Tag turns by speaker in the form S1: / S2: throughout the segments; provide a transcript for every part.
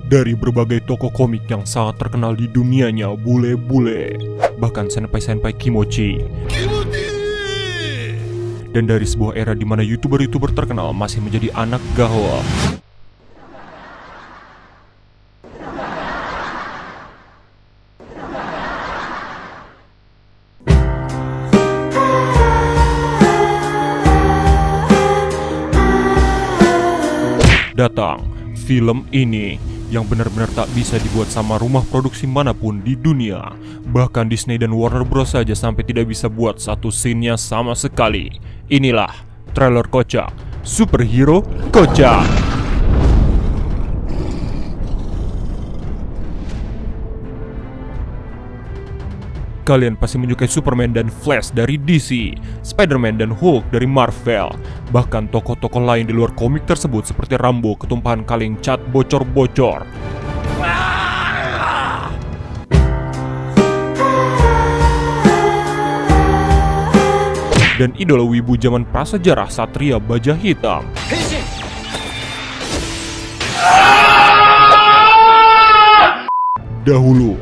S1: Dari berbagai tokoh komik yang sangat terkenal di dunianya bule-bule, bahkan senpai-senpai kimochi. Dan dari sebuah era di mana YouTuber-YouTuber terkenal masih menjadi anak gaul. Datang film ini yang benar-benar tak bisa dibuat sama rumah produksi manapun di dunia. Bahkan Disney dan Warner Bros saja sampai tidak bisa buat satu scene-nya sama sekali. Inilah trailer kocak, superhero kocak. Kalian pasti menyukai Superman dan Flash dari DC, Spider-Man dan Hulk dari Marvel, bahkan tokoh-tokoh lain di luar komik tersebut seperti Rambo ketumpahan kaleng cat bocor-bocor. Dan idola wibu zaman prasejarah Satria Baja Hitam. Dahulu,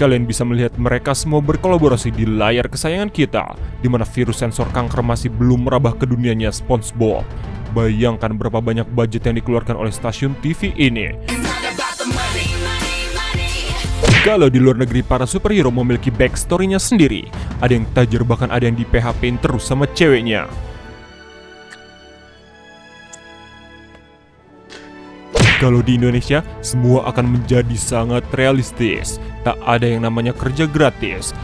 S1: kalian bisa melihat mereka semua berkolaborasi di layar kesayangan kita, di mana virus sensor kanker masih belum merambah ke dunianya SpongeBob. Bayangkan berapa banyak budget yang dikeluarkan oleh stasiun TV ini. Kalau di luar negeri para superhero memiliki backstory-nya sendiri, ada yang tajir bahkan ada yang di PHP-in terus sama ceweknya. Kalau di Indonesia, semua akan menjadi sangat realistis. Tak ada yang namanya kerja gratis.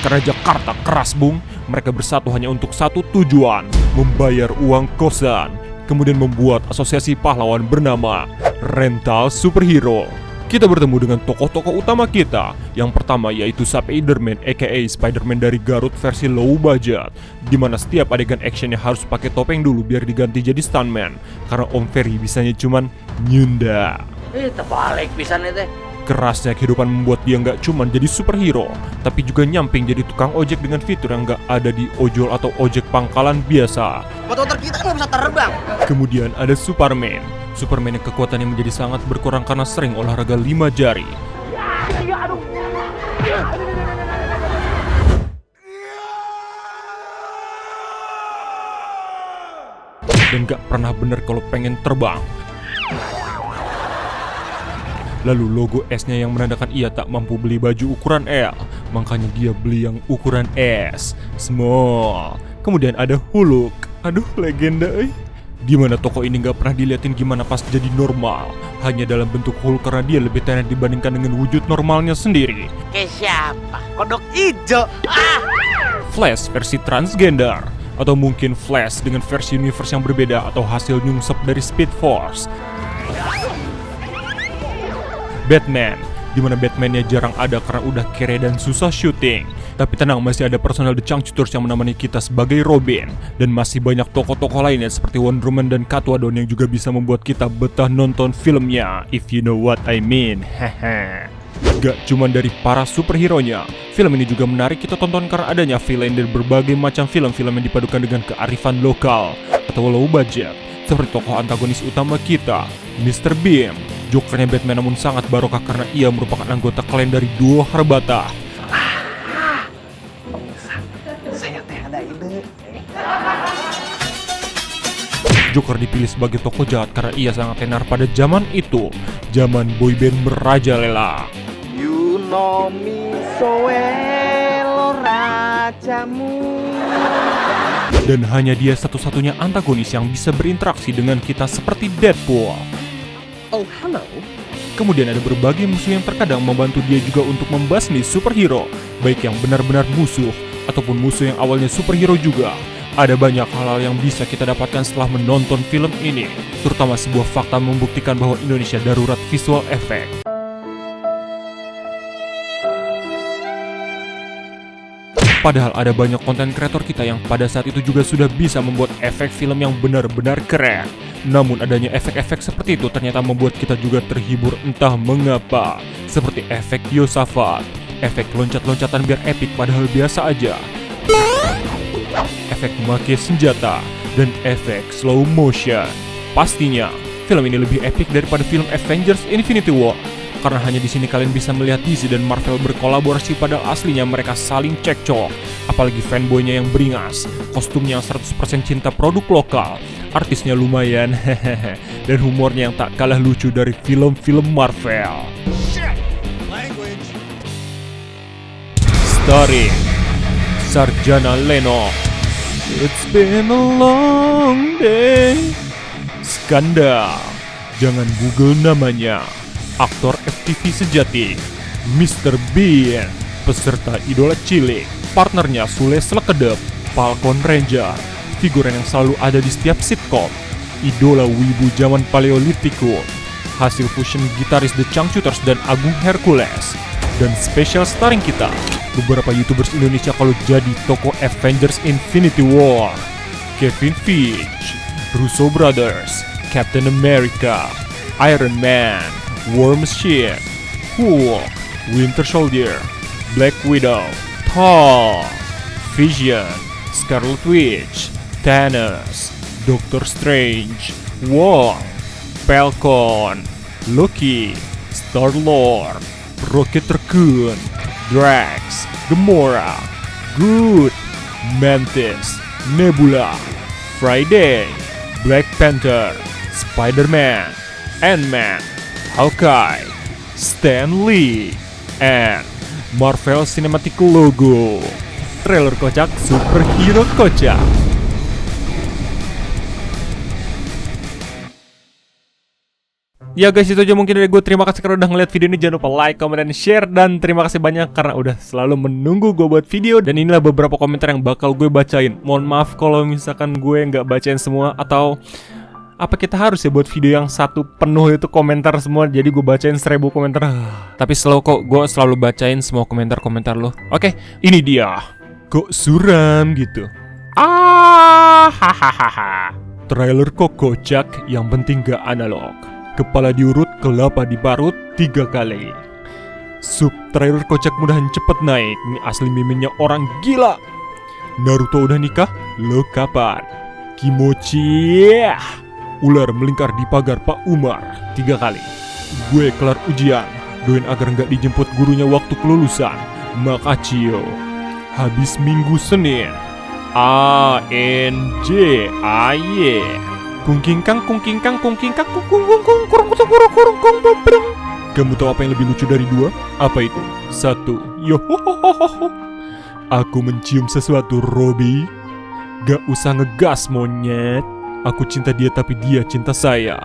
S1: Karena Jakarta keras bung, mereka bersatu hanya untuk satu tujuan, membayar uang kosan. Kemudian membuat asosiasi pahlawan bernama Rental Superhero. Kita bertemu dengan tokoh-tokoh utama kita. Yang pertama yaitu Spider-Man aka Spider-Man dari Garut versi low budget, dimana setiap adegan actionnya harus pakai topeng dulu biar diganti jadi stuntman. Karena Om Ferry bisanya cuman nyunda.
S2: Terbalik pisan itu.
S1: Kerasnya kehidupan membuat dia nggak cuman jadi superhero, tapi juga nyamping jadi tukang ojek dengan fitur yang nggak ada di ojol atau ojek pangkalan biasa.
S2: Motor kita nggak bisa terbang.
S1: Kemudian ada Superman. Superman yang kekuatannya menjadi sangat berkurang karena sering olahraga 5 jari. Dan gak pernah bener kalau pengen terbang. Lalu logo S-nya yang menandakan ia tak mampu beli baju ukuran L, makanya dia beli yang ukuran S, small. Kemudian ada Hulk. Aduh, legenda Dimana tokoh ini gak pernah diliatin gimana pas jadi normal, hanya dalam bentuk Hulk karena dia lebih tenar dibandingkan dengan wujud normalnya sendiri.
S2: Ke siapa? Kodok ijo.
S1: Flash versi transgender, atau mungkin Flash dengan versi universe yang berbeda atau hasil nyungsep dari Speed Force. Batman, dimana Batman-nya jarang ada karena udah kere dan susah syuting. Tapi tenang, masih ada personel The Changcuters yang menemani kita sebagai Robin. Dan masih banyak tokoh-tokoh lainnya seperti Wonder Woman dan Catwoman yang juga bisa membuat kita betah nonton filmnya, if you know what I mean. Gak cuman dari para superhero-nya, film ini juga menarik kita tonton karena adanya villain dari berbagai macam film-film yang dipadukan dengan kearifan lokal atau low budget. Seperti tokoh antagonis utama kita, Mr. Beam. Jokernya Batman namun sangat barokah karena ia merupakan anggota klan dari duo Harbata.
S2: Saya teh ada ide.
S1: Joker dipilih sebagai tokoh jahat karena ia sangat tenar pada zaman itu, zaman boyband merajalela.
S2: You know me so well, rajamu.
S1: Dan hanya dia satu-satunya antagonis yang bisa berinteraksi dengan kita seperti Deadpool.
S2: Oh, hello.
S1: Kemudian ada berbagai musuh yang terkadang membantu dia juga untuk membasmi superhero, baik yang benar-benar musuh ataupun musuh yang awalnya superhero juga. Ada banyak hal-hal yang bisa kita dapatkan setelah menonton film ini, terutama sebuah fakta membuktikan bahwa Indonesia darurat visual effect. Padahal ada banyak konten kreator kita yang pada saat itu juga sudah bisa membuat efek film yang benar-benar keren. Namun adanya efek-efek seperti itu ternyata membuat kita juga terhibur entah mengapa. Seperti efek Yosafat, efek loncat-loncatan biar epic padahal biasa aja, efek memakai senjata, dan efek slow motion. Pastinya, film ini lebih epic daripada film Avengers Infinity War. Karena hanya di sini kalian bisa melihat DC dan Marvel berkolaborasi padahal aslinya mereka saling cekcok. Apalagi fanboynya yang beringas, kostumnya yang 100% cinta produk lokal, artisnya lumayan, dan humornya yang tak kalah lucu dari film-film Marvel. Starring Sarjana Leno, It's been a long day. Skandal, jangan Google namanya. Aktor FTV sejati, Mr. Bean, peserta idola cilik, partnernya Sule Slekedep, Falcon Ranger, figuran yang selalu ada di setiap sitcom, idola wibu zaman Paleolitikum, hasil fusion gitaris The Changcuters dan Agung Hercules, dan special starring kita, beberapa YouTubers Indonesia kalau jadi tokoh Avengers Infinity War, Kevin Feige, Russo Brothers, Captain America, Iron Man, War Machine, Hulk, Winter Soldier, Black Widow, Thor, Vision, Scarlet Witch, Thanos, Doctor Strange, Wong, Falcon, Loki, Star-Lord, Rocket Raccoon, Drax, Gamora, Groot, Mantis, Nebula, Friday, Black Panther, Spider-Man, Ant-Man, Hawkeye, Stan Lee, and Marvel Cinematic Logo. Trailer kocak, superhero kocak. Ya guys, itu aja mungkin dari gue. Terima kasih karena udah ngeliat video ini. Jangan lupa like, comment, dan share. Dan terima kasih banyak karena udah selalu menunggu gue buat video. Dan inilah beberapa komentar yang bakal gue bacain. Mohon maaf kalau misalkan gue nggak bacain semua. Atau apa kita harus ya buat video yang satu penuh itu komentar semua, jadi gue bacain 1000 komentar. Tapi selalu kok, gue selalu bacain semua komentar-komentar lo. Oke, ini dia. Kok suram gitu? Hahaha. Trailer kok kocak, yang penting gak analog. Kepala diurut, kelapa diparut 3 kali. Sub trailer kocak mudahan cepet naik. Ini asli mimenya orang gila. Naruto udah nikah? Lo kapan? Kimochi. Ular melingkar di pagar Pak Umar 3 kali. Gue kelar ujian, doain agar nggak dijemput gurunya waktu kelulusan. Makasih. Habis minggu Senin. ANJ AY. Kungkingkang kungkingkang kungkingkang kungkungkung kurung kurung kurung kurung kurung. Kamu tahu apa yang lebih lucu dari 2? Apa itu? 1. Yohohohoho. Aku mencium sesuatu, Robby. Gak usah ngegas, monyet. Aku cinta dia tapi dia cinta saya.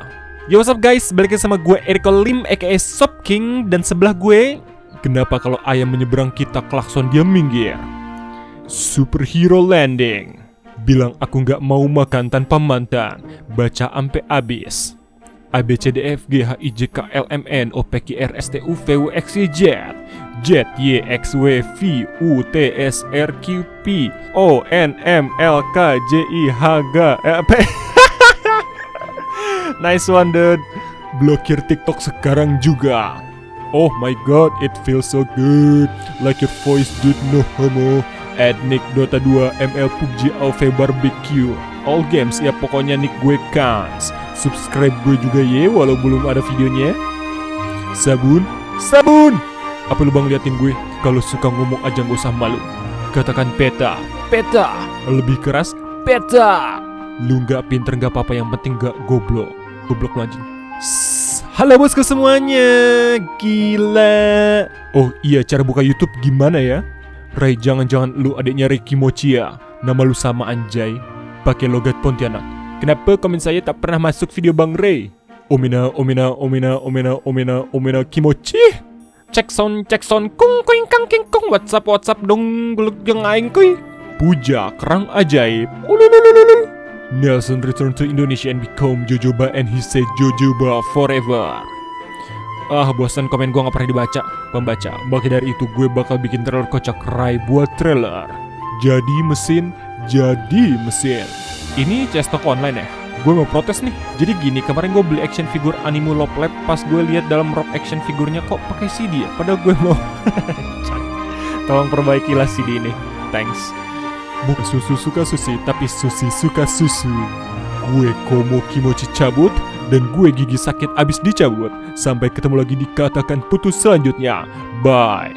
S1: Yo, what's up guys, balik lagi sama gue Eriko Lim aka Sop King. Dan sebelah gue, kenapa kalau ayam menyeberang kita klakson dia minggir? Superhero landing. Bilang aku gak mau makan tanpa mantan. Baca ampe abis. A B C D F G H I J K L M N O P Q R S T U V W X Y Z Z Y X W V U T S R Q P O N M L K J I H G P. Nice one dude. Blokir TikTok sekarang juga. Oh my god, it feels so good. Like your voice dude, no homo. Add nick Dota 2, ML, PUBG, AoV, Barbecue. All games ya pokoknya nick gue Kans. Subscribe gue juga ye walau belum ada videonya. Sabun. Apa lu bang liatin gue? Kalau suka ngomong aja gak usah malu. Katakan peta. Lebih keras, peta. Lu gak pinter gak apa-apa, yang penting gak goblok. Goblok lu anjing. Halo bosku semuanya. Gila. Oh iya, cara buka YouTube gimana ya? Ray, jangan-jangan lu adiknya Ricky Mochia. Nama lu sama anjay. Pakai logat Pontianak. Kenapa komen saya tak pernah masuk video Bang Ray? Omina Kimochi. Cek sound kung kuing kang king kung. WhatsApp dong guluk yang aing kuy. Puja kerang ajaib. Ululululul. Nelson return to Indonesia and become Jojoba and he said Jojoba forever. Bosan komen gue gak pernah dibaca. Pembaca, maka dari itu gue bakal bikin trailer kocak Ray buat trailer. Jadi mesin. Ini CS toko online ya? Gue mau protes nih. Jadi gini, kemarin gue beli action figure Anime Love Lab. Pas gue lihat dalam rock action figurnya kok pakai CD ya? Padahal gue mau. Tolong perbaikilah CD ini. Thanks. Bukan susu suka susi, tapi susi suka susu. Gue Komo Kimochi cabut. Dan gue Gigi sakit abis dicabut. Sampai ketemu lagi di Katakan Putus selanjutnya. Bye.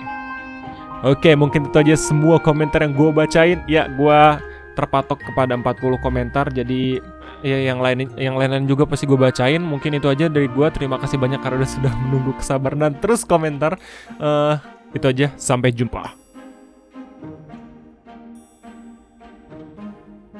S1: Oke, mungkin itu aja semua komentar yang gue bacain. Ya, gue terpatok kepada 40 komentar. Jadi ya yang lain juga pasti gue bacain. Mungkin itu aja dari gue. Terima kasih banyak karena sudah menunggu kesabaran dan terus komentar. Itu aja, sampai jumpa.